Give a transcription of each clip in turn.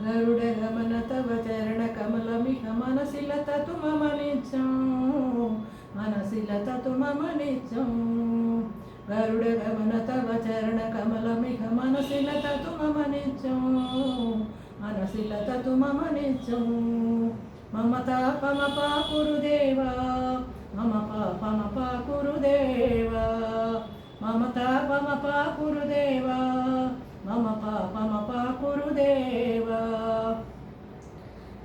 गरुडगमन तव चरणकमलमिह मनसि लततु मम नित्यं मनसि लततु मम नित्यं गरुडगमन तव चरणकमलमिह मनसि लततु मम नित्यं मनसि लततु मम नित्यं मम तापमपा कुरुदेवा मम पापमपा कुरुदेवा मम तापमपा कुरुदेवा मम पापमपा कुरुदेवा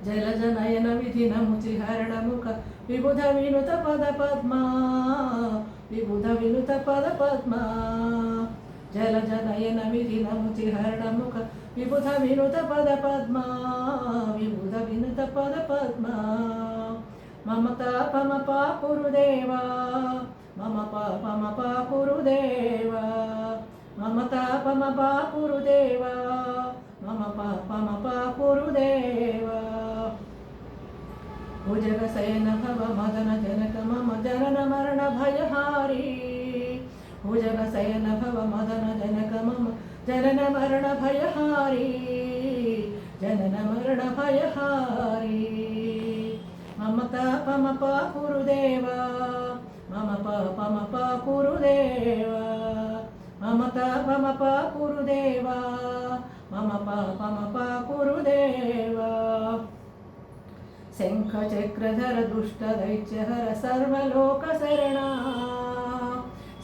जलजनयन विधिनमुचिहरणमुख विबुध विनुत पद पद्मा विबुध विनुत पद पद्मा जलजनयन विधिनमुचिहरणमुख विबुध विनुत पद पद्मा विबुध विनुत पद पद्मा मम तापमपा कुरुदेवा मम पापमपा कुरुदेवा मम तापमपा कुरुदेवा मम पापमपा कुरुदेवा भुजगशयन भव मदन जनक मम जनन मरण भयहारी भुजगशयन भव मदन जनक मम जनन मरण भयहारी जनन मरण भयहारी मम तापमपा कुरुदेवा मम पापमपा कुरुदेवा मम तापमपा कुरुदेवा मम पापमपा कुरुदेवा शङ्खचक्रधर दुष्टदैत्यहर सर्वलोकशरणा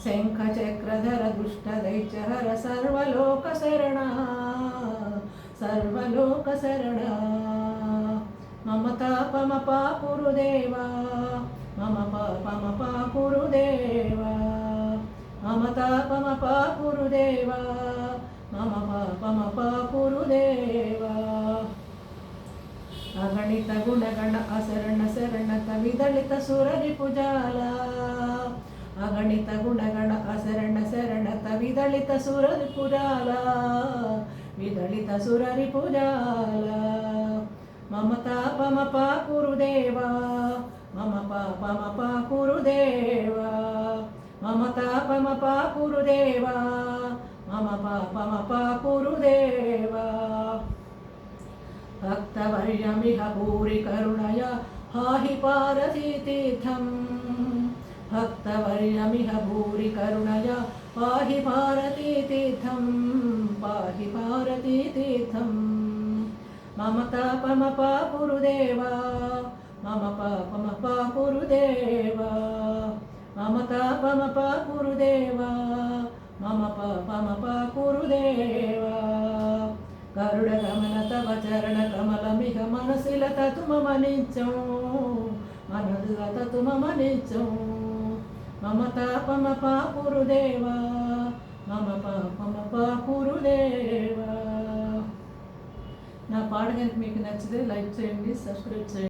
शङ्खचक्रधर दुष्टदैत्यहर सर्वलोकशरणा सर्वलोकशरणा मम तापमपा कुरुदेवा मम पापमपा कुरुदेवा मम तापमपा कुरुदेवा मम पापमपा कुरुदेवा अगणित गुणगण असरण शरणत विदलित सुररिपुजाला अगणित गुणगण असरण शरणत विदलित सुररिपुजाला विदलित सुररिपुजाला मम तापमपा कुरुदेवा मम पापमपा कुरुदेवा मम तापमपा कुरुदेवा मम पापमपा कुरुदेवा भक्तवर्यमिह भूरि करुणया पाहि पारतीतीर्थं भक्तवर्यमिह भूरि करुणया पाहि पारतीतीर्थं पाहि पारतीतीर्थं मम तापमपा कुरुदेवा मम पापमपा कुरुदेवा मम तापमपा कुरुदेवा मम पापमपा कुरुदेवा गरुडगमन तव चरणकमलमिह मनसि लततु मम नित्यं मनसि लततु मम नित्यं मम तापमपा कुरुदेवा मम पापमपा कुरुदेवा నా పాట కనుక మీకు నచ్చితే లైక్ చేయండి, సబ్స్క్రైబ్ చేయండి.